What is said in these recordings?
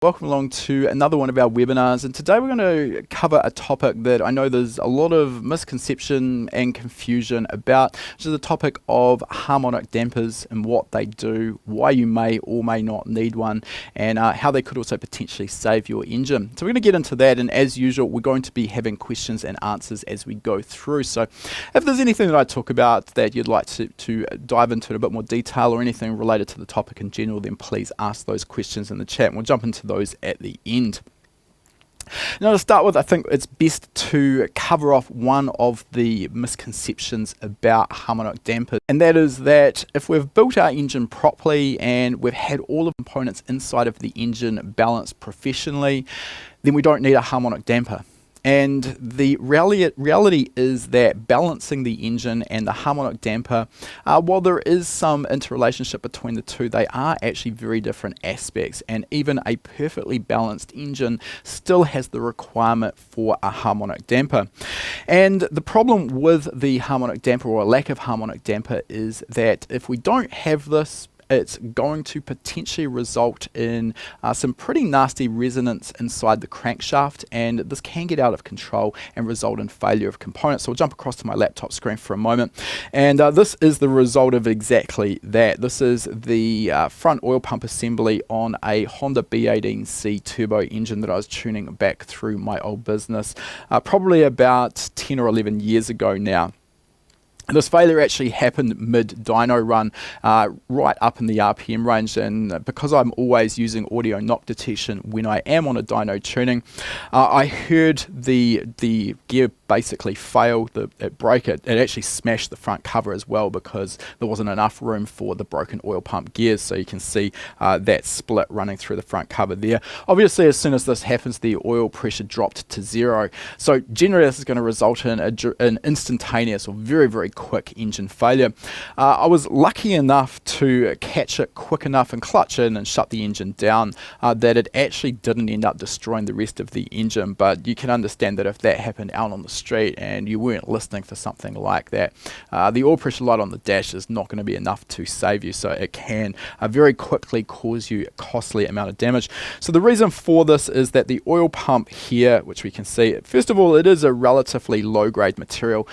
Welcome along to another one of our webinars, and today we're going to cover a topic that I know there's a lot of misconception and confusion about, which is the topic of harmonic dampers and what they do, why you may or may not need one, and how they could also potentially save your engine. So we're going to get into that, and as usual we're going to be having questions and answers as we go through. So if there's anything that I talk about that you'd like to dive into in a bit more detail, or anything related to the topic in general, then please ask those questions in the chat and we'll jump into those at the end. Now, to start with, I think it's best to cover off one of the misconceptions about harmonic dampers, and that is that if we've built our engine properly and we've had all of the components inside of the engine balanced professionally, then we don't need a harmonic damper. And the reality is that balancing the engine and the harmonic damper, while there is some interrelationship between the two, they are actually very different aspects, and even a perfectly balanced engine still has the requirement for a harmonic damper. And the problem with the harmonic damper, or a lack of harmonic damper, is that if we don't have this, it's going to potentially result in some pretty nasty resonance inside the crankshaft, and this can get out of control and result in failure of components. So we'll jump across to my laptop screen for a moment, and this is the result of exactly that. This is the front oil pump assembly on a Honda B18C turbo engine that I was tuning back through my old business, probably about 10 or 11 years ago now. This failure actually happened mid-dyno run, right up in the RPM range, and because I'm always using audio knock detection when I am on a dyno tuning, I heard the gear basically fail, it broke. It actually smashed the front cover as well, because there wasn't enough room for the broken oil pump gears. So you can see that split running through the front cover there. Obviously, as soon as this happens, the oil pressure dropped to zero. So generally this is going to result in an instantaneous or very, very quick engine failure. I was lucky enough to catch it quick enough and clutch in and shut the engine down that it actually didn't end up destroying the rest of the engine. But you can understand that if that happened out on the street and you weren't listening for something like that, the oil pressure light on the dash is not going to be enough to save you. So it can very quickly cause you a costly amount of damage. So the reason for this is that the oil pump here, which we can see, first of all, it is a relatively low grade material.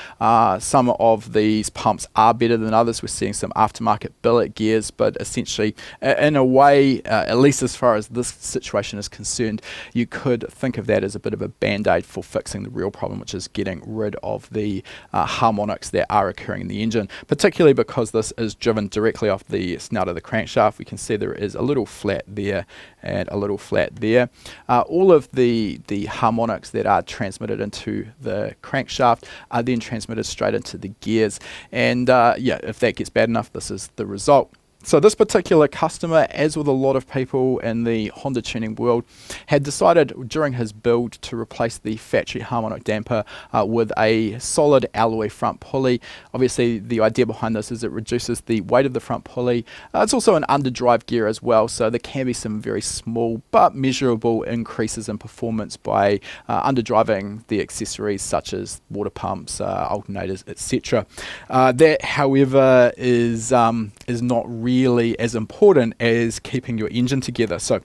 Some of these pumps are better than others. We're seeing some aftermarket billet gears, but essentially in a way, at least as far as this situation is concerned, you could think of that as a bit of a band-aid for fixing the real problem, which is getting rid of the harmonics that are occurring in the engine, particularly because this is driven directly off the snout of the crankshaft. We can see there is a little flat there and a little flat there. All of the harmonics that are transmitted into the crankshaft are then transmitted straight into the gears, and yeah, if that gets bad enough, this is the result. So this particular customer, as with a lot of people in the Honda tuning world, had decided during his build to replace the factory harmonic damper with a solid alloy front pulley. Obviously, the idea behind this is it reduces the weight of the front pulley. It's also an underdrive gear as well, so there can be some very small but measurable increases in performance by underdriving the accessories such as water pumps, alternators, etc. That, however, is not really as important as keeping your engine together. So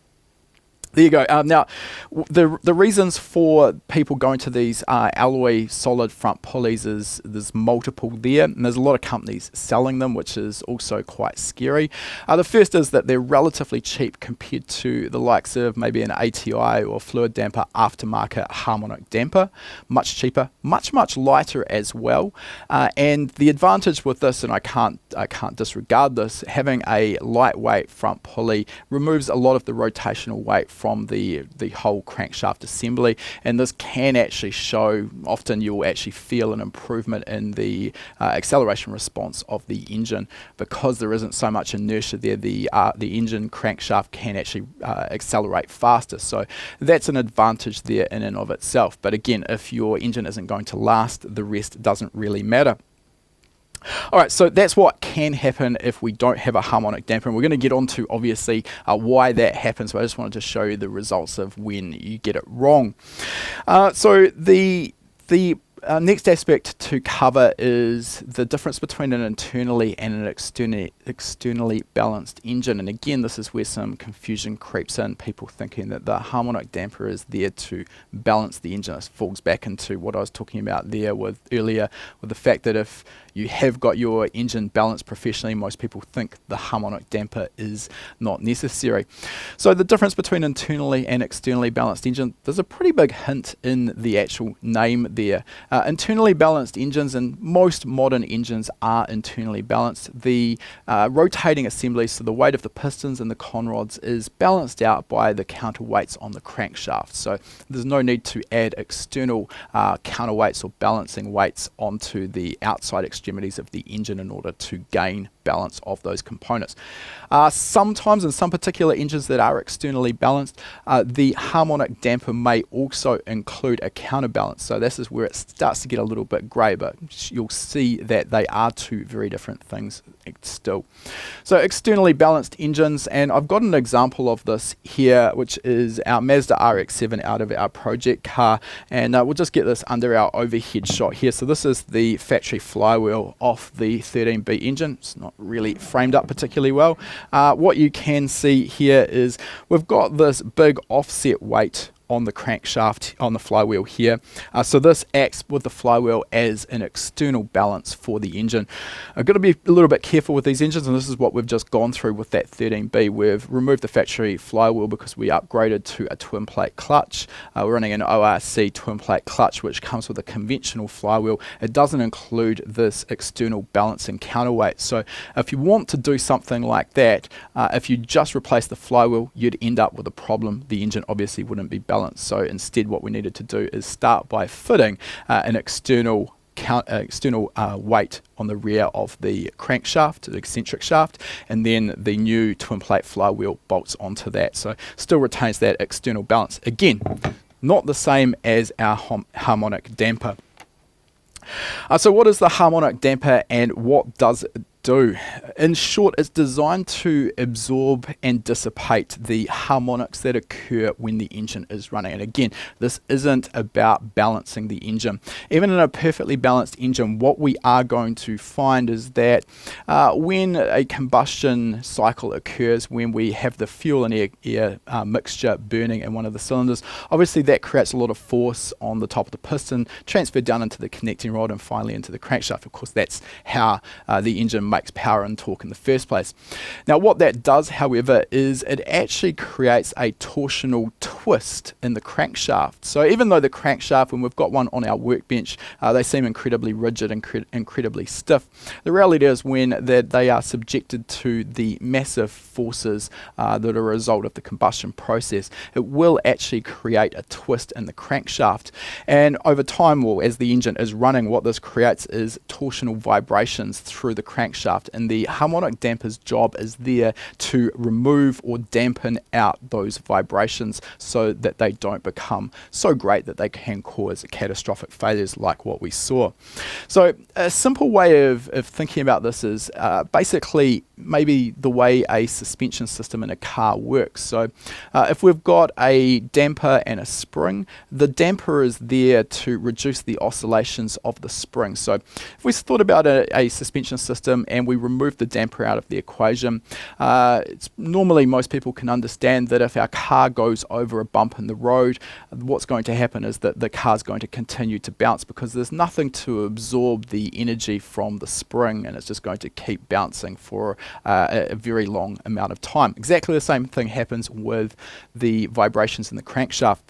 there you go. Now, the reasons for people going to these alloy solid front pulleys is there's multiple there, and there's a lot of companies selling them, which is also quite scary. The first is that they're relatively cheap compared to the likes of maybe an ATI or Fluidampr aftermarket harmonic damper. Much cheaper, much lighter as well. And the advantage with this, and I can't disregard this, having a lightweight front pulley removes a lot of the rotational weight from the whole crankshaft assembly, and this can actually show, often you'll actually feel an improvement in the acceleration response of the engine, because there isn't so much inertia there. The engine crankshaft can actually accelerate faster, so that's an advantage there in and of itself. But again, if your engine isn't going to last, the rest doesn't really matter. Alright, so that's what can happen if we don't have a harmonic damper, and we're going to get on to obviously why that happens, but I just wanted to show you the results of when you get it wrong. So the Our next aspect to cover is the difference between an internally and an externally balanced engine. And again, this is where some confusion creeps in, people thinking that the harmonic damper is there to balance the engine. This falls back into what I was talking about there earlier with the fact that if you have got your engine balanced professionally, most people think the harmonic damper is not necessary. So the difference between internally and externally balanced engine, there's a pretty big hint in the actual name there. Internally balanced engines, and most modern engines are internally balanced. The rotating assemblies, so the weight of the pistons and the conrods, is balanced out by the counterweights on the crankshaft. So there's no need to add external counterweights or balancing weights onto the outside extremities of the engine in order to gain balance of those components. Sometimes in some particular engines that are externally balanced, the harmonic damper may also include a counterbalance. So this is where it starts to get a little bit grey, but you'll see that they are two very different things still. So externally balanced engines, and I've got an example of this here, which is our Mazda RX-7 out of our project car, and we'll just get this under our overhead shot here. So this is the factory flywheel off the 13B engine. It's not really framed up particularly well. What you can see here is we've got this big offset weight on the crankshaft on the flywheel here. So this acts with the flywheel as an external balance for the engine. I've got to be a little bit careful with these engines, and this is what we've just gone through with that 13B. We've removed the factory flywheel because we upgraded to a twin plate clutch. We're running an ORC twin plate clutch, which comes with a conventional flywheel. It doesn't include this external balancing counterweight. So if you want to do something like that, if you just replace the flywheel, you'd end up with a problem. The engine obviously wouldn't be balanced. So instead what we needed to do is start by fitting an external weight on the rear of the crankshaft, the eccentric shaft, and then the new twin plate flywheel bolts onto that. So still retains that external balance. Again, not the same as our harmonic damper. So what is the harmonic damper and what does it do? In short, it's designed to absorb and dissipate the harmonics that occur when the engine is running. And again, this isn't about balancing the engine. Even in a perfectly balanced engine, what we are going to find is that when a combustion cycle occurs, when we have the fuel and air mixture burning in one of the cylinders, obviously that creates a lot of force on the top of the piston, transferred down into the connecting rod and finally into the crankshaft. Of course, that's how the engine makes power and torque in the first place. Now what that does, however, is it actually creates a torsional twist in the crankshaft. So even though the crankshaft, when we've got one on our workbench, they seem incredibly rigid and incredibly stiff, the reality is when they are subjected to the massive forces that are a result of the combustion process, it will actually create a twist in the crankshaft. And over time, well, as the engine is running, what this creates is torsional vibrations through the crankshaft, and the harmonic damper's job is there to remove or dampen out those vibrations so that they don't become so great that they can cause catastrophic failures like what we saw. So a simple way of thinking about this is basically maybe the way a suspension system in a car works. So if we've got a damper and a spring, the damper is there to reduce the oscillations of the spring. So if we thought about a suspension system and we remove the damper out of the equation, it's normally most people can understand that if our car goes over a bump in the road, what's going to happen is that the car's going to continue to bounce because there's nothing to absorb the energy from the spring, and it's just going to keep bouncing for a very long amount of time. Exactly the same thing happens with the vibrations in the crankshaft.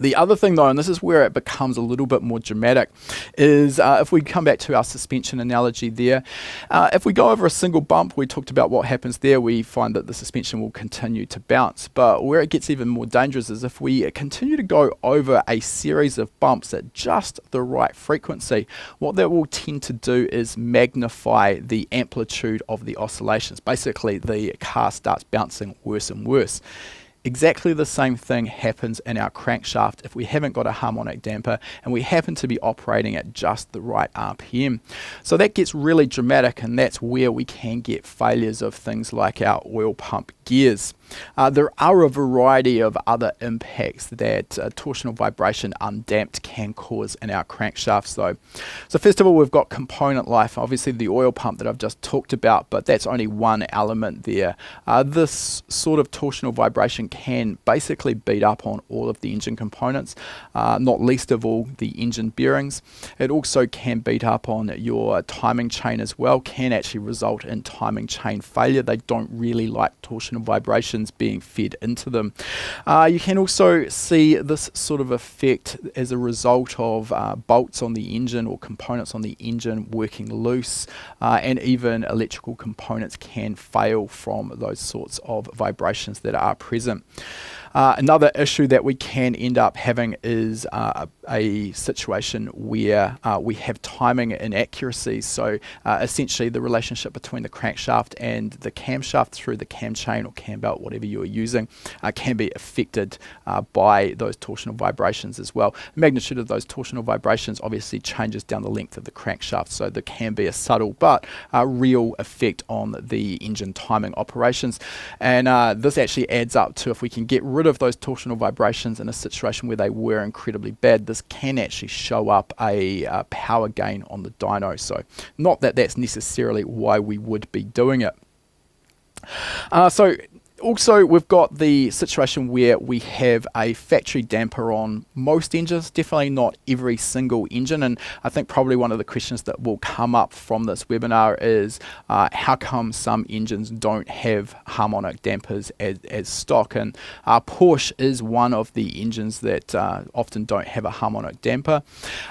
The other thing though, and this is where it becomes a little bit more dramatic, is if we come back to our suspension analogy there, if we go over a single bump, we talked about what happens there, we find that the suspension will continue to bounce. But where it gets even more dangerous is if we continue to go over a series of bumps at just the right frequency, what that will tend to do is magnify the amplitude of the oscillations. Basically, the car starts bouncing worse and worse. Exactly the same thing happens in our crankshaft if we haven't got a harmonic damper and we happen to be operating at just the right RPM. So that gets really dramatic, and that's where we can get failures of things like our oil pump gears. There are a variety of other impacts that torsional vibration undamped can cause in our crankshafts though. So first of all, we've got component life, obviously the oil pump that I've just talked about, but that's only one element there. This sort of torsional vibration can basically beat up on all of the engine components, not least of all the engine bearings. It also can beat up on your timing chain as well, can actually result in timing chain failure. They don't really like torsional vibrations being fed into them. You can also see this sort of effect as a result of bolts on the engine or components on the engine working loose, and even electrical components can fail from those sorts of vibrations that are present. Another issue that we can end up having is a situation where we have timing inaccuracies. So essentially the relationship between the crankshaft and the camshaft through the cam chain or cam belt, whatever you're using, can be affected by those torsional vibrations as well. The magnitude of those torsional vibrations obviously changes down the length of the crankshaft, so there can be a subtle but real effect on the engine timing operations. And this actually adds up to, if we can get rid of those torsional vibrations in a situation where they were incredibly bad, this can actually show up a power gain on the dyno. So not that that's necessarily why we would be doing it. So also, we've got the situation where we have a factory damper on most engines, definitely not every single engine. And I think probably one of the questions that will come up from this webinar is how come some engines don't have harmonic dampers as stock? And Porsche is one of the engines that often don't have a harmonic damper.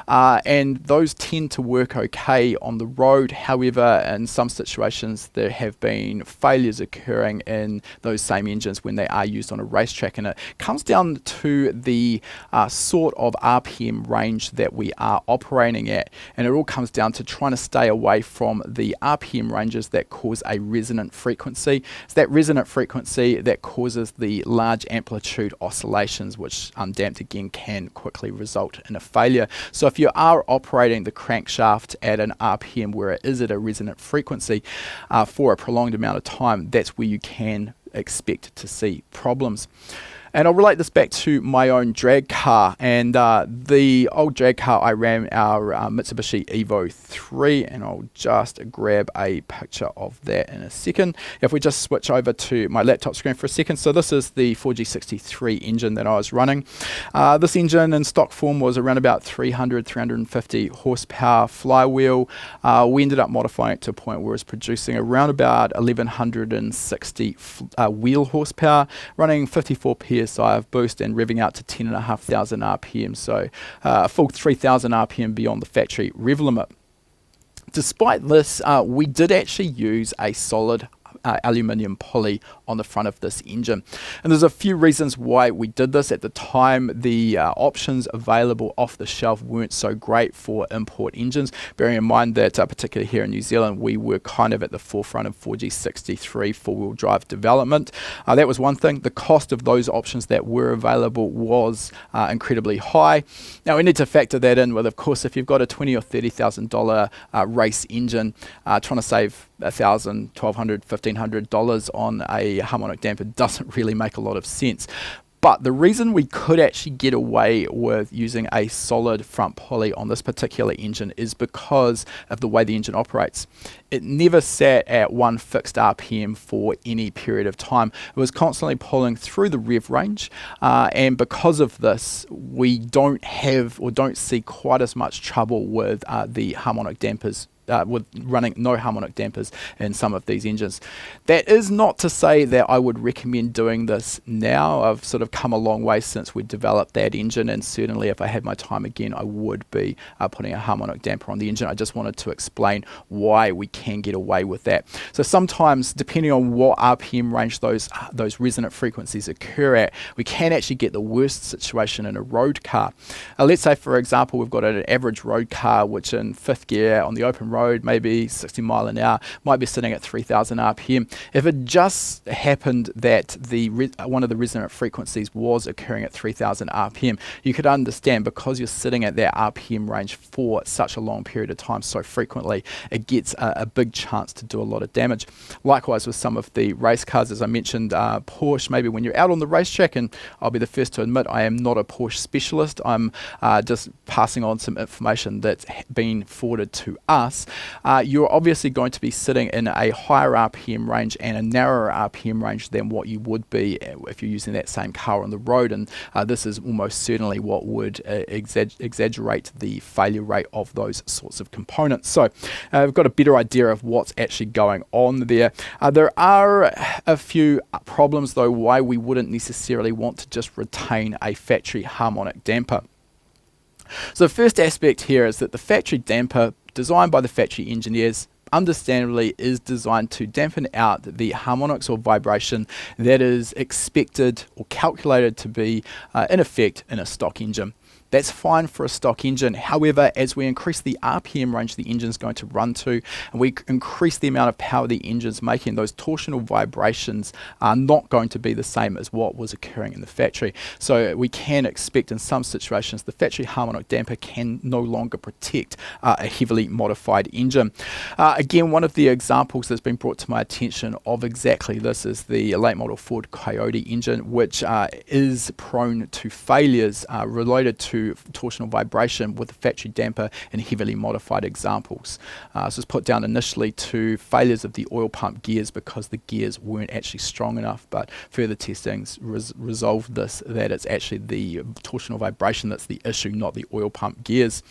And those tend to work okay on the road. However, in some situations, there have been failures occurring in those same engines when they are used on a racetrack, and it comes down to the sort of RPM range that we are operating at, and it all comes down to trying to stay away from the RPM ranges that cause a resonant frequency. It's that resonant frequency that causes the large amplitude oscillations, which undamped again can quickly result in a failure. So if you are operating the crankshaft at an RPM where it is at a resonant frequency for a prolonged amount of time, that's where you can expect to see problems. And I'll relate this back to my own drag car, and the old drag car I ran, our Mitsubishi Evo 3, and I'll just grab a picture of that in a second. If we just switch over to my laptop screen for a second, so this is the 4G63 engine that I was running. This engine in stock form was around about 350 horsepower flywheel. We ended up modifying it to a point where it was producing around about 1160 wheel horsepower, running 54 PS of boost and revving out to 10,500 RPM, so a full 3,000 RPM beyond the factory rev limit. Despite this, we did actually use a solid aluminium pulley on the front of this engine, and there's a few reasons why we did this. At the time, the options available off the shelf weren't so great for import engines, bearing in mind that particularly here in New Zealand we were kind of at the forefront of 4G63 four-wheel drive development. That was one thing. The cost of those options that were available was incredibly high. Now we need to factor that in with, of course, if you've got a $20,000 or $30,000 race engine, trying to save $1,000, $1,200, $1,500 on a harmonic damper doesn't really make a lot of sense. But the reason we could actually get away with using a solid front pulley on this particular engine is because of the way the engine operates. It never sat at one fixed RPM for any period of time. It was constantly pulling through the rev range, and because of this, we don't have or don't see quite as much trouble with the harmonic dampers, with running no harmonic dampers in some of these engines. That is not to say that I would recommend doing this now. I've sort of come a long way since we developed that engine, and certainly if I had my time again, I would be putting a harmonic damper on the engine. I just wanted to explain why we can get away with that. So sometimes, depending on what RPM range those resonant frequencies occur at, we can actually get the worst situation in a road car. Let's say, for example, we've got an average road car which in fifth gear on the open road, maybe 60 mile an hour, might be sitting at 3,000 RPM. If it just happened that one of the resonant frequencies was occurring at 3,000 RPM, you could understand, because you're sitting at that RPM range for such a long period of time so frequently, it gets a big chance to do a lot of damage. Likewise with some of the race cars, as I mentioned, Porsche, maybe when you're out on the racetrack, and I'll be the first to admit I am not a Porsche specialist, I'm just passing on some information that's been forwarded to us, you're obviously going to be sitting in a higher RPM range and a narrower RPM range than what you would be if you're using that same car on the road, and this is almost certainly what would exaggerate the failure rate of those sorts of components. So we've got a better idea of what's actually going on there. There are a few problems though why we wouldn't necessarily want to just retain a factory harmonic damper. So the first aspect here is that the factory damper, designed by the factory engineers, understandably is designed to dampen out the harmonics or vibration that is expected or calculated to be in effect in a stock engine. That's fine for a stock engine. However, as we increase the RPM range the engine's going to run to, and we increase the amount of power the engine's making, those torsional vibrations are not going to be the same as what was occurring in the factory. So we can expect in some situations the factory harmonic damper can no longer protect a heavily modified engine. Again, one of the examples that's been brought to my attention of exactly this is the late model Ford Coyote engine, which is prone to failures related to torsional vibration with the factory damper in heavily modified examples. So it's put down initially to failures of the oil pump gears because the gears weren't actually strong enough, but further testings resolved this, that it's actually the torsional vibration that's the issue, not the oil pump gears.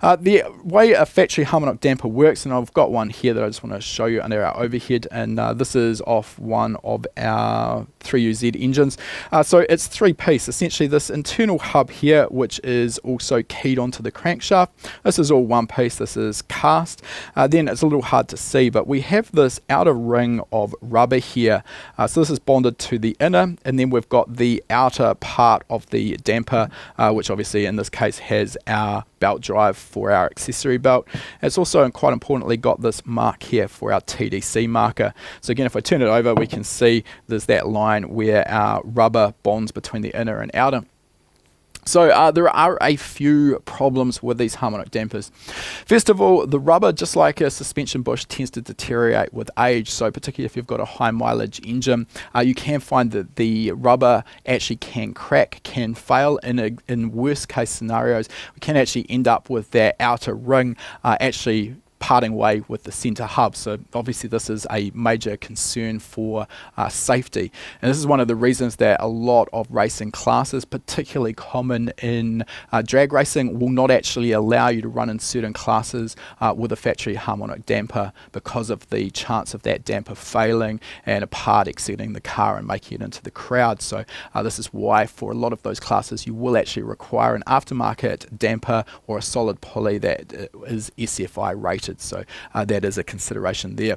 The way a factory harmonic damper works, and I've got one here that I just want to show you under our overhead, and this is off one of our 3UZ engines. So it's three-piece, essentially this internal hub here, which is also keyed onto the crankshaft. This is all one piece, this is cast. Then it's a little hard to see, but we have this outer ring of rubber here. So this is bonded to the inner, and then we've got the outer part of the damper, which obviously in this case has our belt drive for our accessory belt. It's also, and quite importantly, got this mark here for our TDC marker. So again, if I turn it over, we can see there's that line where our rubber bonds between the inner and outer. So there are a few problems with these harmonic dampers. First of all, the rubber, just like a suspension bush, tends to deteriorate with age. So particularly if you've got a high mileage engine, you can find that the rubber actually can crack, can fail. In worst case scenarios, we can actually end up with that outer ring actually parting way with the center hub. So obviously this is a major concern for safety, and this is one of the reasons that a lot of racing classes, particularly common in drag racing, will not actually allow you to run in certain classes with a factory harmonic damper because of the chance of that damper failing and a part exiting the car and making it into the crowd. So this is why for a lot of those classes you will actually require an aftermarket damper or a solid pulley that is SFI rated. So that is a consideration there.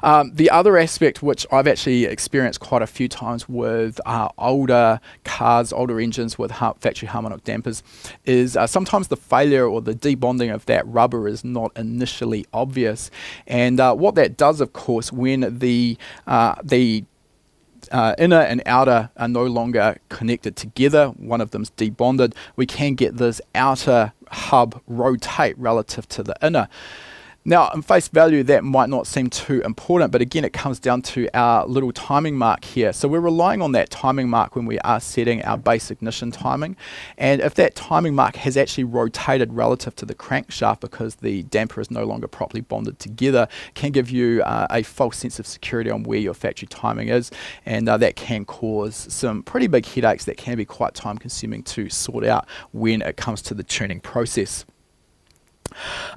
The other aspect, which I've actually experienced quite a few times with older cars, older engines with factory harmonic dampers, is sometimes the failure or the debonding of that rubber is not initially obvious. And what that does, of course, when the inner and outer are no longer connected together, one of them's debonded, we can get this outer hub rotate relative to the inner. Now, on face value, that might not seem too important, but again, it comes down to our little timing mark here. So we're relying on that timing mark when we are setting our base ignition timing. And if that timing mark has actually rotated relative to the crankshaft because the damper is no longer properly bonded together, it can give you a false sense of security on where your factory timing is. And that can cause some pretty big headaches that can be quite time consuming to sort out when it comes to the tuning process.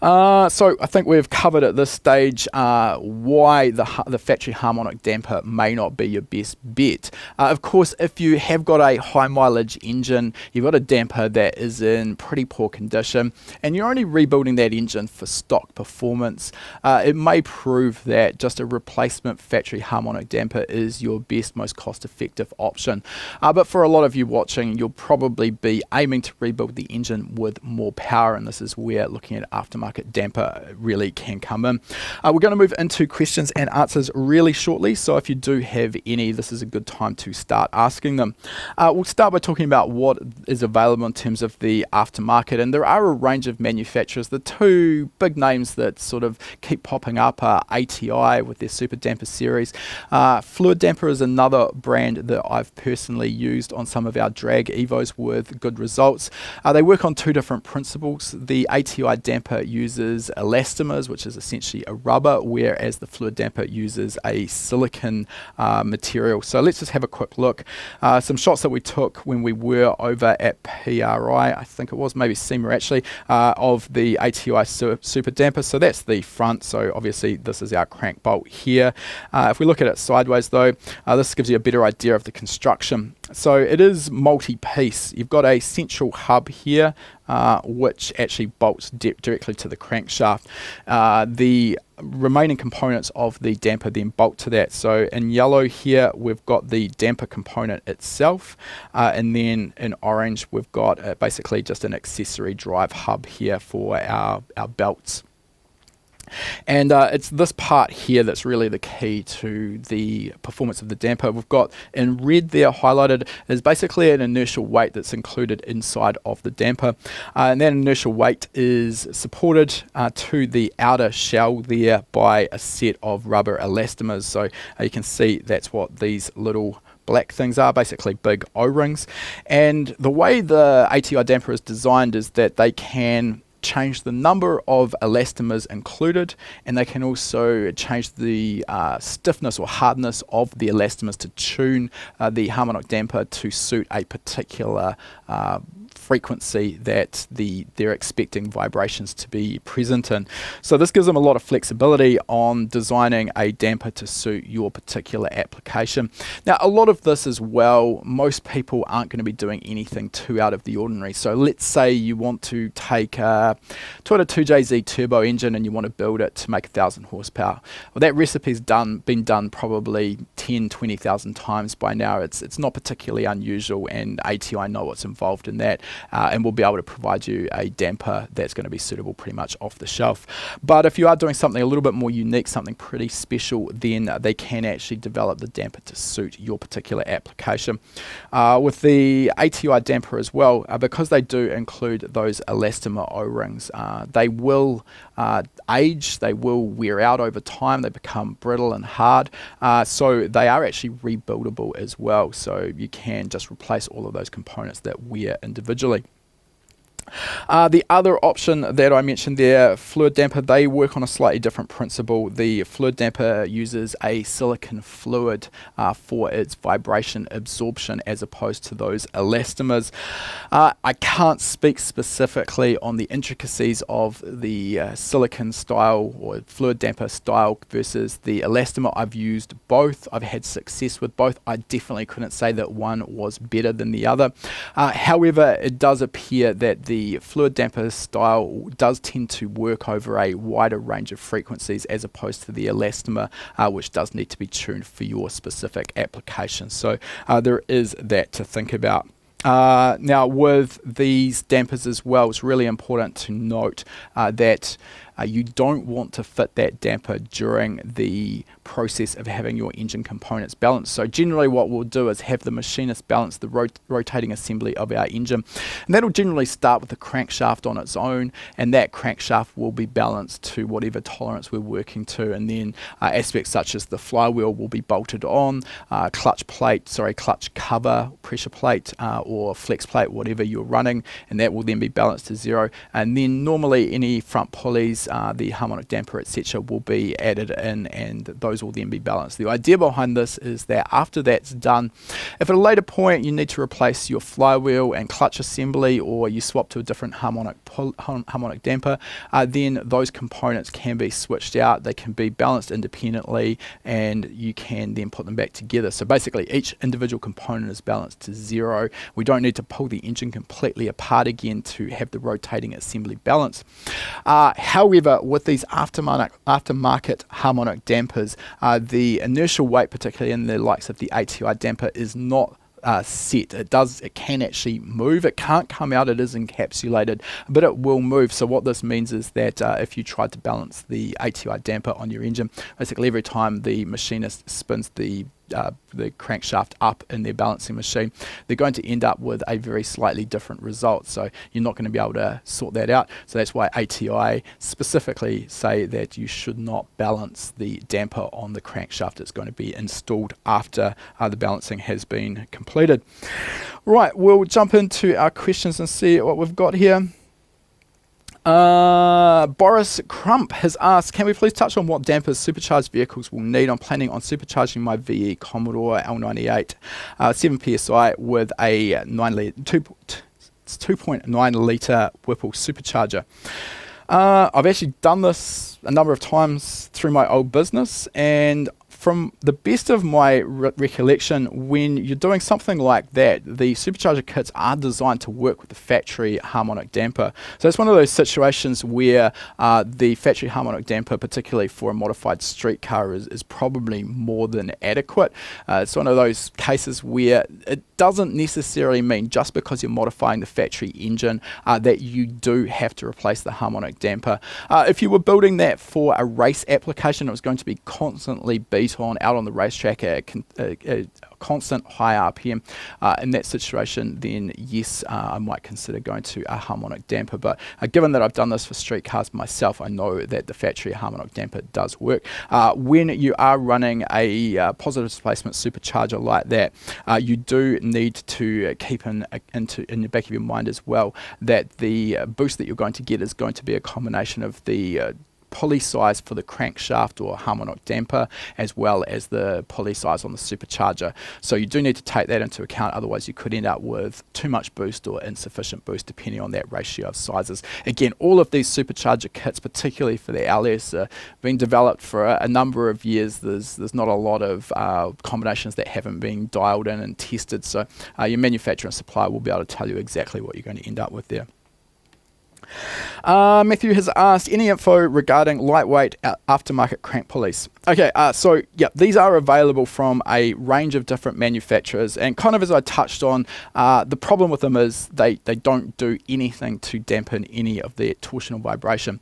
So I think we've covered at this stage why the factory harmonic damper may not be your best bet. Of course, if you have got a high mileage engine, you've got a damper that is in pretty poor condition, and you're only rebuilding that engine for stock performance, it may prove that just a replacement factory harmonic damper is your best, most cost-effective option. But for a lot of you watching, you'll probably be aiming to rebuild the engine with more power, and this is where looking at an aftermarket damper really can come in. We're going to move into questions and answers really shortly, so if you do have any, this is a good time to start asking them. We'll start by talking about what is available in terms of the aftermarket, and there are a range of manufacturers. The two big names that sort of keep popping up are ATI with their Super Damper series. Fluidampr is another brand that I've personally used on some of our drag Evos with good results. They work on two different principles. The ATI damper uses elastomers, which is essentially a rubber, whereas the Fluidampr uses a silicon material. So let's just have a quick look. Some shots that we took when we were over at PRI, I think it was, maybe SEMA actually, of the ATI Super Damper. So that's the front, so obviously this is our crank bolt here. If we look at it sideways though, this gives you a better idea of the construction. So it is multi-piece. You've got a central hub here, which actually bolts directly to the crankshaft. The remaining components of the damper then bolt to that. So in yellow here, we've got the damper component itself, and then in orange, we've got basically just an accessory drive hub here for our belts. And it's this part here that's really the key to the performance of the damper. We've got in red there highlighted is basically an inertial weight that's included inside of the damper, and that inertial weight is supported to the outer shell there by a set of rubber elastomers. So you can see that's what these little black things are, basically big O-rings. And the way the ATI damper is designed is that they can change the number of elastomers included, and they can also change the stiffness or hardness of the elastomers to tune the harmonic damper to suit a particular frequency that they're expecting vibrations to be present in. So this gives them a lot of flexibility on designing a damper to suit your particular application. Now, a lot of this as well, most people aren't going to be doing anything too out of the ordinary. So let's say you want to take a Toyota 2JZ turbo engine and you want to build it to make 1,000 horsepower. Well, that recipe's been done probably 10, 20,000 times by now. It's not particularly unusual, and ATI know what's involved in that. And we'll be able to provide you a damper that's going to be suitable pretty much off the shelf. But if you are doing something a little bit more unique, something pretty special, then they can actually develop the damper to suit your particular application. With the ATI damper as well, because they do include those elastomer O-rings, they will age, they will wear out over time, they become brittle and hard, so they are actually rebuildable as well, so you can just replace all of those components that wear individually. The other option that I mentioned there, Fluidampr, they work on a slightly different principle. The Fluidampr uses a silicon fluid for its vibration absorption as opposed to those elastomers. I can't speak specifically on the intricacies of the silicon style or Fluidampr style versus the elastomer. I've used both. I've had success with both. I definitely couldn't say that one was better than the other. However, it does appear that the Fluidampr style does tend to work over a wider range of frequencies as opposed to the elastomer, which does need to be tuned for your specific application. So there is that to think about. Now, with these dampers as well, it's really important to note that you don't want to fit that damper during the process of having your engine components balanced. So generally what we'll do is have the machinist balance the rotating assembly of our engine, and that'll generally start with the crankshaft on its own, and that crankshaft will be balanced to whatever tolerance we're working to, and then aspects such as the flywheel will be bolted on, clutch cover, pressure plate, or flex plate, whatever you're running, and that will then be balanced to zero. And then normally any front pulleys, the harmonic damper, etc., will be added in, and those will then be balanced. The idea behind this is that after that's done, if at a later point you need to replace your flywheel and clutch assembly, or you swap to a different harmonic damper, then those components can be switched out. They can be balanced independently, and you can then put them back together. So basically each individual component is balanced to zero. We don't need to pull the engine completely apart again to have the rotating assembly balance. However, with these aftermarket harmonic dampers, the inertial weight, particularly in the likes of the ATI damper, is not set. It can actually move. It can't come out. It is encapsulated, but it will move. So what this means is that if you tried to balance the ATI damper on your engine, basically every time the machinist spins the crankshaft up in their balancing machine, they're going to end up with a very slightly different result. So you're not going to be able to sort that out. So that's why ATI specifically say that you should not balance the damper on the crankshaft. It's going to be installed after the balancing has been completed. Right, we'll jump into our questions and see what we've got here. Boris Crump has asked, can we please touch on what dampers supercharged vehicles will need? I'm planning on supercharging my VE Commodore L98 7 PSI with a 2.9 litre Whipple supercharger. I've actually done this a number of times through my old business, and from the best of my recollection, when you're doing something like that, the supercharger kits are designed to work with the factory harmonic damper. So it's one of those situations where the factory harmonic damper, particularly for a modified street car, is probably more than adequate. It's one of those cases where it doesn't necessarily mean just because you're modifying the factory engine that you do have to replace the harmonic damper. If you were building that for a race application, it was going to be constantly beat on out on the racetrack at a constant high RPM. In that situation, then yes, I might consider going to a harmonic damper. But given that I've done this for street cars myself, I know that the factory harmonic damper does work. When you are running a positive displacement supercharger like that, you do need to keep in the back of your mind as well that the boost that you're going to get is going to be a combination of the pulley size for the crankshaft or harmonic damper, as well as the pulley size on the supercharger. So you do need to take that into account, otherwise you could end up with too much boost or insufficient boost depending on that ratio of sizes. Again, all of these supercharger kits, particularly for the LS, have been developed for a number of years. There's not a lot of combinations that haven't been dialed in and tested, so your manufacturer and supplier will be able to tell you exactly what you're going to end up with there. Matthew has asked, any info regarding lightweight aftermarket crank pulleys? Okay, so yeah, these are available from a range of different manufacturers, and kind of as I touched on, the problem with them is they don't do anything to dampen any of the torsional vibration.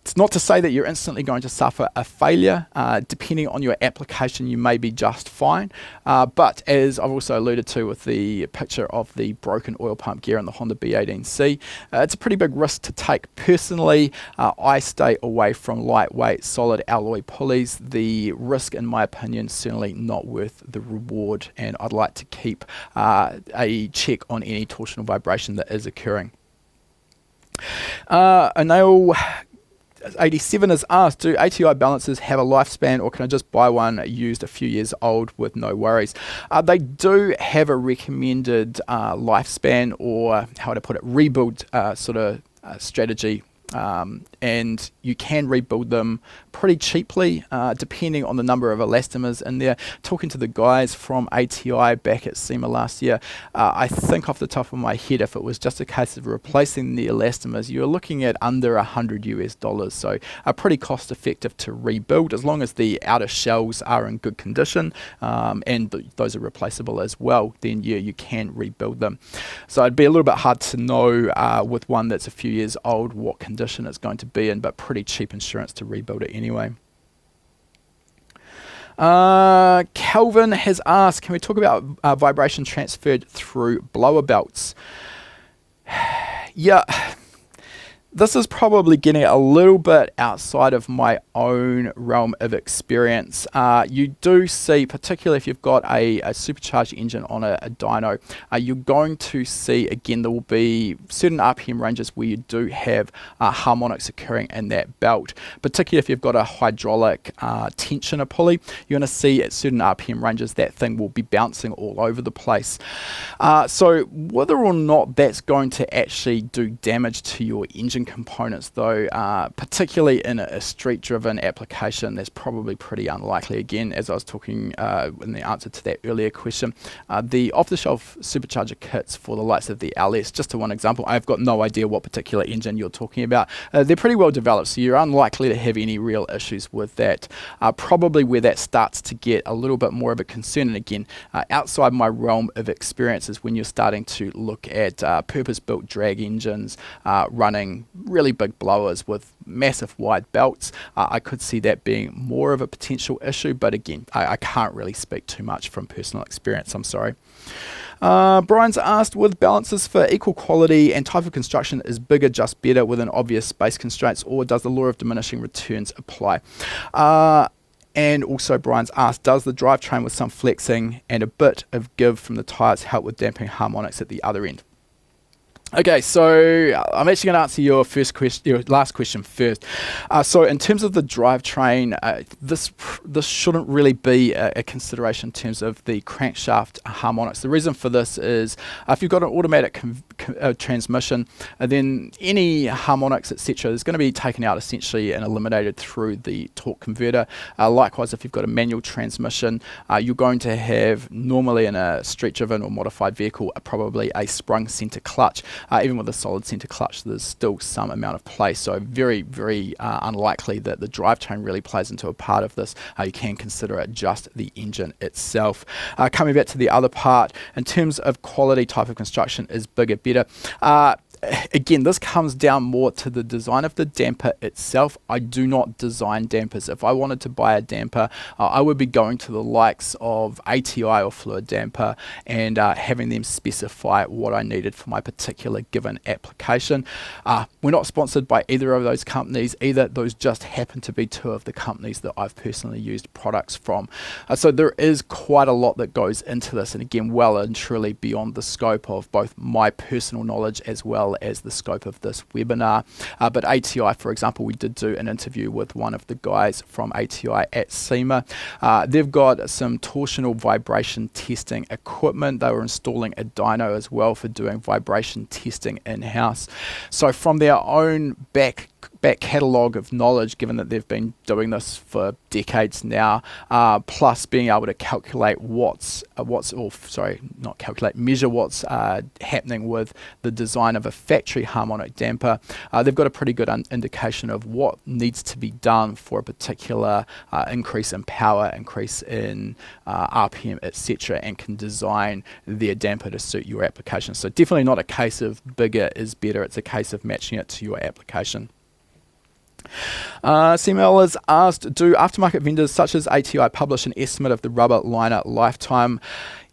It's not to say that you're instantly going to suffer a failure. Depending on your application, you may be just fine. But as I've also alluded to with the picture of the broken oil pump gear in the Honda B18C, it's a pretty big risk to take. Personally, I stay away from lightweight solid alloy pulleys. The risk, in my opinion, is certainly not worth the reward, and I'd like to keep a check on any torsional vibration that is occurring. Anil 87 has asked, do ATI balancers have a lifespan, or can I just buy one used a few years old with no worries? They do have a recommended lifespan, or how would I put it, rebuild sort of strategy. And you can rebuild them pretty cheaply, depending on the number of elastomers in there. Talking to the guys from ATI back at SEMA last year, I think off the top of my head, if it was just a case of replacing the elastomers, you're looking at under $100 US, so pretty cost effective to rebuild, as long as the outer shells are in good condition, and those are replaceable as well, then yeah, you can rebuild them. So it'd be a little bit hard to know with one that's a few years old what condition it's going to be in, but pretty cheap insurance to rebuild it anyway. Calvin has asked, can we talk about vibration transferred through blower belts? Yeah, this is probably getting a little bit outside of my own realm of experience. You do see, particularly if you've got a supercharged engine on a dyno, you're going to see, again, there will be certain RPM ranges where you do have harmonics occurring in that belt. Particularly if you've got a hydraulic tensioner pulley, you're going to see at certain RPM ranges that thing will be bouncing all over the place. So whether or not that's going to actually do damage to your engine engine components though, particularly in a street-driven application, that's probably pretty unlikely. Again, as I was talking in the answer to that earlier question, the off-the-shelf supercharger kits for the likes of the LS, just to one example, I've got no idea what particular engine you're talking about. They're pretty well developed, so you're unlikely to have any real issues with that. Probably where that starts to get a little bit more of a concern, and again, outside my realm of experience, is when you're starting to look at purpose-built drag engines running really big blowers with massive wide belts. I could see that being more of a potential issue, but again, I can't really speak too much from personal experience, I'm sorry. Brian's asked, with balances for equal quality and type of construction, is bigger just better within obvious space constraints, or does the law of diminishing returns apply? And also Brian's asked, does the drivetrain with some flexing and a bit of give from the tyres help with damping harmonics at the other end? Okay, so I'm actually going to answer your last question first. So in terms of the drivetrain, this shouldn't really be a consideration in terms of the crankshaft harmonics. The reason for this is if you've got an automatic transmission, then any harmonics, etc., is going to be taken out essentially and eliminated through the torque converter. Likewise, if you've got a manual transmission, you're going to have, normally in a street-driven or modified vehicle, probably a sprung centre clutch. Even with a solid centre clutch, there's still some amount of play, so very, very unlikely that the drivetrain really plays into a part of this. You can consider it just the engine itself. Coming back to the other part, in terms of quality, type of construction is bigger, better. Again, this comes down more to the design of the damper itself. I do not design dampers. If I wanted to buy a damper, I would be going to the likes of ATI or Fluidampr and having them specify what I needed for my particular given application. We're not sponsored by either of those companies either. Those just happen to be two of the companies that I've personally used products from. So there is quite a lot that goes into this, and again, well and truly beyond the scope of both my personal knowledge as well as the scope of this webinar. But ATI, for example, we did do an interview with one of the guys from ATI at SEMA. They've got some torsional vibration testing equipment. They were installing a dyno as well for doing vibration testing in-house. So from their own back catalogue of knowledge, given that they've been doing this for decades now, plus being able to calculate measure what's happening with the design of a factory harmonic damper, they've got a pretty good indication of what needs to be done for a particular increase in power, increase in RPM, etc., and can design their damper to suit your application. So definitely not a case of bigger is better, it's a case of matching it to your application. CML has asked, do aftermarket vendors such as ATI publish an estimate of the rubber liner lifetime?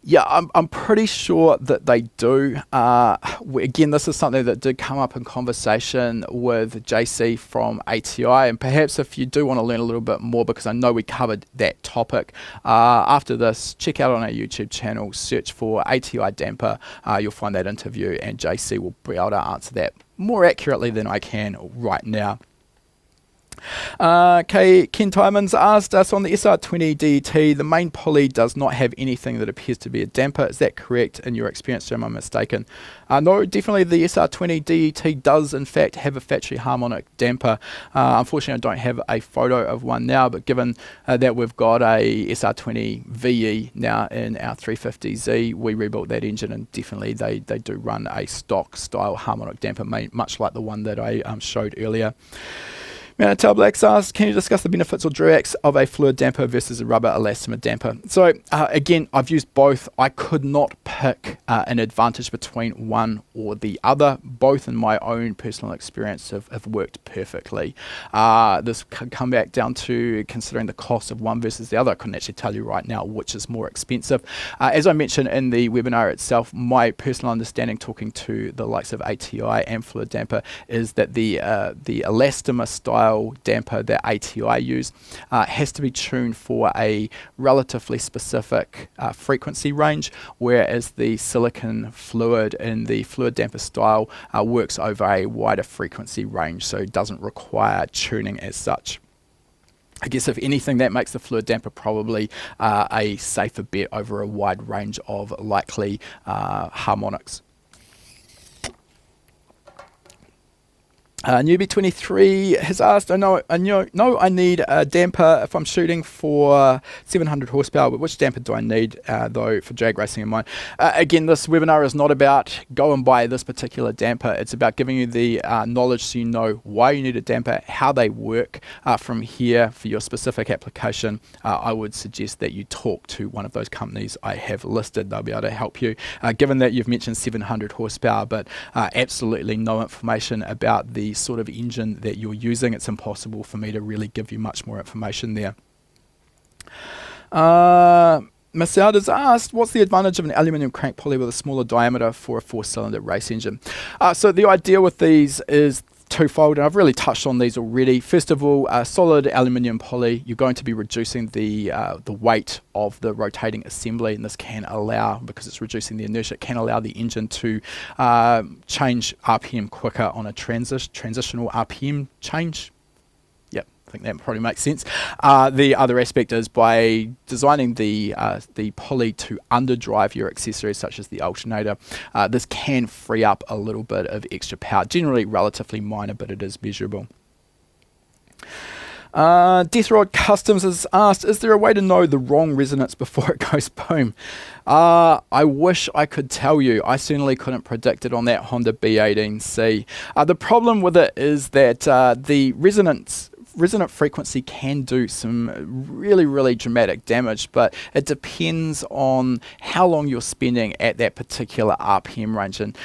Yeah, I'm pretty sure that they do. Again, this is something that did come up in conversation with JC from ATI, and perhaps if you do want to learn a little bit more, because I know we covered that topic, after this, check out on our YouTube channel, search for ATI damper, you'll find that interview, and JC will be able to answer that more accurately than I can right now. Ken Timans asked us, on the SR20 DET, the main pulley does not have anything that appears to be a damper. Is that correct in your experience, or am I mistaken? No, definitely the SR20 DET does in fact have a factory harmonic damper. Unfortunately, I don't have a photo of one now, but given that we've got a SR20 VE now in our 350Z, we rebuilt that engine, and definitely they do run a stock style harmonic damper, much like the one that I showed earlier. Manatel Blacks asks, can you discuss the benefits or drawbacks of a fluid damper versus a rubber elastomer damper? So again, I've used both. I could not pick an advantage between one or the other. Both in my own personal experience have worked perfectly. This could come back down to considering the cost of one versus the other. I couldn't actually tell you right now which is more expensive. As I mentioned in the webinar itself, my personal understanding talking to the likes of ATI and Fluidampr is that the elastomer style damper that ATI use has to be tuned for a relatively specific frequency range, whereas the silicon fluid in the Fluidampr style works over a wider frequency range, so it doesn't require tuning as such. I guess if anything, that makes the Fluidampr probably a safer bet over a wide range of likely harmonics. Newbie23 has asked, I need a damper if I'm shooting for 700 horsepower, but which damper do I need, though, for drag racing in mind? Again, this webinar is not about go and buy this particular damper. It's about giving you the knowledge so you know why you need a damper, how they work. From here, for your specific application, I would suggest that you talk to one of those companies I have listed. They'll be able to help you, given that you've mentioned 700 horsepower, but absolutely no information about the sort of engine that you're using. It's impossible for me to really give you much more information there. Masoud has asked, what's the advantage of an aluminium crank pulley with a smaller diameter for a 4-cylinder race engine? So the idea with these is twofold, and I've really touched on these already. First of all, a solid aluminium pulley, you're going to be reducing the weight of the rotating assembly, and this can allow, because it's reducing the inertia, it can allow the engine to change RPM quicker on a transitional RPM change. Yep, I think that probably makes sense. The other aspect is by designing the pulley to underdrive your accessories such as the alternator, this can free up a little bit of extra power, generally relatively minor, but it is measurable. Death Rod Customs has asked, is there a way to know the wrong resonance before it goes boom? I wish I could tell you. I certainly couldn't predict it on that Honda B18C. The problem with it is that the resonant frequency can do some really, really dramatic damage, but it depends on how long you're spending at that particular RPM range. And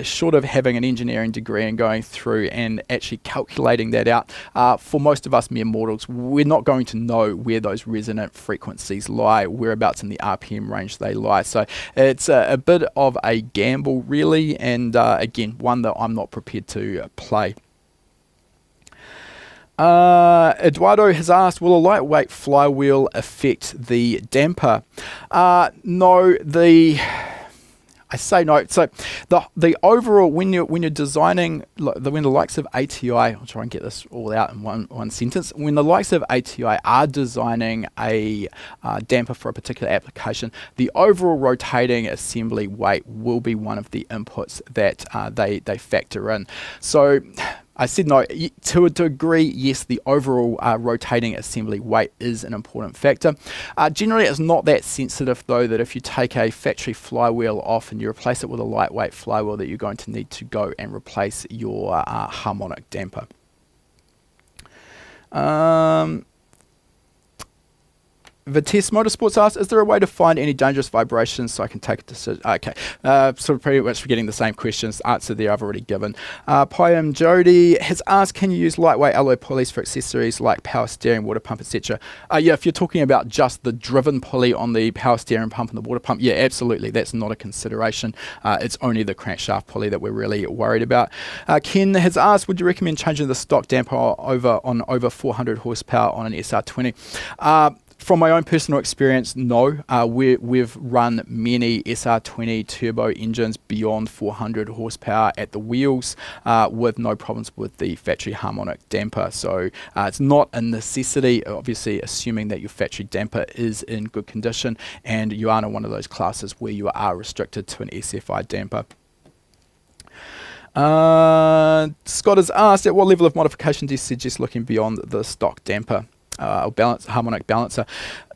short of having an engineering degree and going through and actually calculating that out, for most of us mere mortals, we're not going to know where those resonant frequencies lie, whereabouts in the RPM range they lie. So it's a bit of a gamble, really, and again, one that I'm not prepared to play. Eduardo has asked, will a lightweight flywheel affect the damper? No, I say no. So the overall, when you're designing, when the likes of ATI, I'll try and get this all out in one sentence. When the likes of ATI are designing a damper for a particular application, the overall rotating assembly weight will be one of the inputs that they factor in. So I said no. To a degree, yes, the overall rotating assembly weight is an important factor. Generally, it's not that sensitive, though, that if you take a factory flywheel off and you replace it with a lightweight flywheel, that you're going to need to go and replace your harmonic damper. Vitesse Motorsports asks, is there a way to find any dangerous vibrations so I can take a decision? Okay, sort of pretty much getting the same questions. Answer there I've already given. Pyam Jody has asked, can you use lightweight alloy pulleys for accessories like power steering, water pump, etc.? Yeah, if you're talking about just the driven pulley on the power steering pump and the water pump, yeah, absolutely, that's not a consideration. It's only the crankshaft pulley that we're really worried about. Ken has asked, would you recommend changing the stock damper over 400 horsepower on an SR20? From my own personal experience, no. We've run many SR20 turbo engines beyond 400 horsepower at the wheels with no problems with the factory harmonic damper. So it's not a necessity, obviously assuming that your factory damper is in good condition and you aren't in one of those classes where you are restricted to an SFI damper. Scott has asked, at what level of modification do you suggest looking beyond the stock damper? Or harmonic balancer?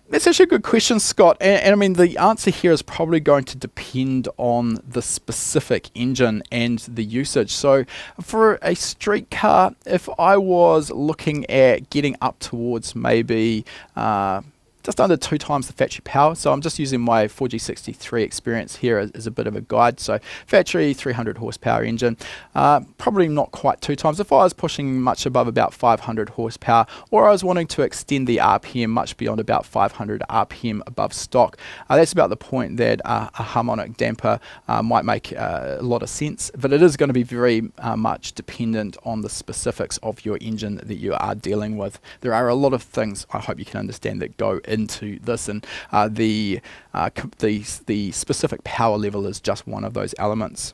That's actually a good question, Scott. And I mean, the answer here is probably going to depend on the specific engine and the usage. So for a street car, if I was looking at getting up towards maybe just under 2 times the factory power. So I'm just using my 4G63 experience here as a bit of a guide. So factory 300 horsepower engine, probably not quite 2 times. If I was pushing much above about 500 horsepower, or I was wanting to extend the RPM much beyond about 500 RPM above stock, that's about the point that a harmonic damper might make a lot of sense. But it is going to be very much dependent on the specifics of your engine that you are dealing with. There are a lot of things, I hope you can understand, that go into this, and the specific power level is just one of those elements.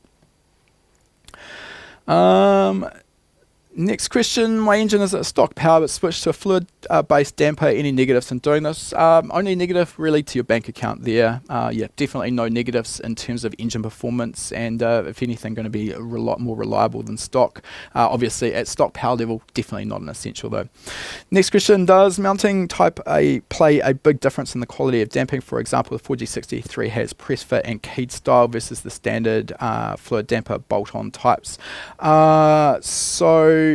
Next question, my engine is at stock power but switched to a fluid-based damper. Any negatives in doing this? Only negative really to your bank account there. Yeah, definitely no negatives in terms of engine performance, and if anything going to be a lot more reliable than stock. Obviously at stock power level, definitely not an essential though. Next question, does mounting type A play a big difference in the quality of damping? For example, the 4G63 has press fit and keyed style versus the standard fluid damper bolt-on types. So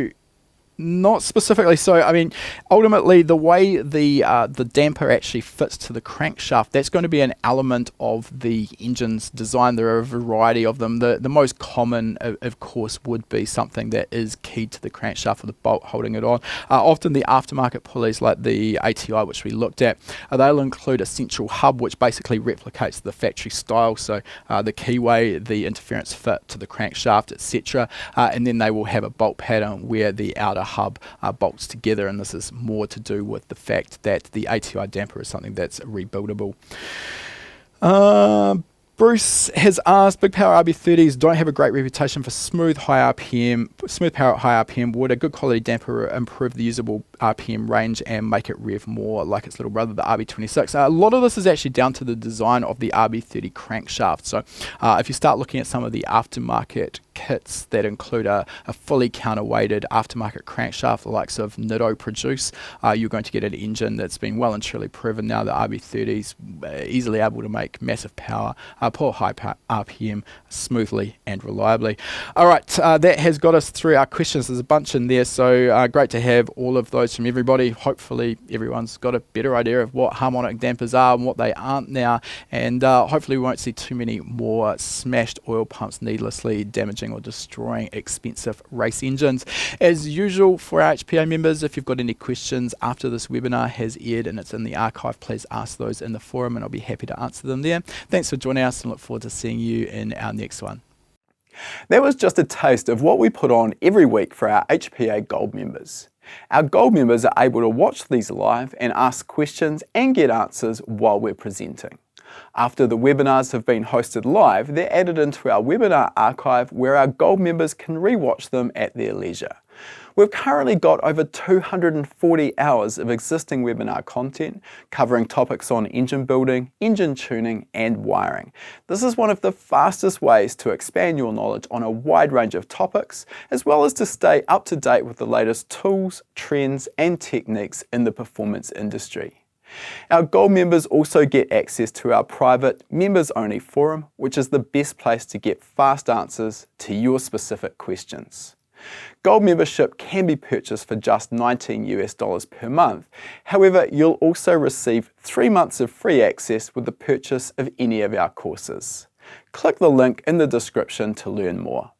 not specifically. So, I mean, ultimately, the way the damper actually fits to the crankshaft, that's going to be an element of the engine's design. There are a variety of them. The most common, of course, would be something that is keyed to the crankshaft with the bolt holding it on. Often the aftermarket pulleys, like the ATI, which we looked at, they'll include a central hub, which basically replicates the factory style. So the keyway, the interference fit to the crankshaft, etc. And then they will have a bolt pattern where the outer hub bolts together, and this is more to do with the fact that the ATI damper is something that's rebuildable. Bruce has asked, big power RB30s don't have a great reputation for smooth power at high RPM. Would a good quality damper improve the usable RPM range and make it rev more like its little brother, the RB26? A lot of this is actually down to the design of the RB30 crankshaft. So if you start looking at some of the aftermarket kits that include a fully counterweighted aftermarket crankshaft, the likes of Nitto produce, you're going to get an engine that's been well and truly proven now. The RB30's easily able to make massive power, pull high RPM smoothly and reliably. All right, that has got us through our questions. There's a bunch in there, so great to have all of those from everybody. Hopefully everyone's got a better idea of what harmonic dampers are and what they aren't now, and hopefully we won't see too many more smashed oil pumps needlessly damaging or destroying expensive race engines. As usual for our HPA members, if you've got any questions after this webinar has aired and it's in the archive, please ask those in the forum and I'll be happy to answer them there. Thanks for joining us and look forward to seeing you in our next one. That was just a taste of what we put on every week for our HPA Gold members. Our Gold members are able to watch these live and ask questions and get answers while we're presenting. After the webinars have been hosted live, they're added into our webinar archive where our Gold members can rewatch them at their leisure. We've currently got over 240 hours of existing webinar content covering topics on engine building, engine tuning and wiring. This is one of the fastest ways to expand your knowledge on a wide range of topics, as well as to stay up to date with the latest tools, trends and techniques in the performance industry. Our Gold members also get access to our private members-only forum, which is the best place to get fast answers to your specific questions. Gold membership can be purchased for just $19 per month. However, you'll also receive 3 months of free access with the purchase of any of our courses. Click the link in the description to learn more.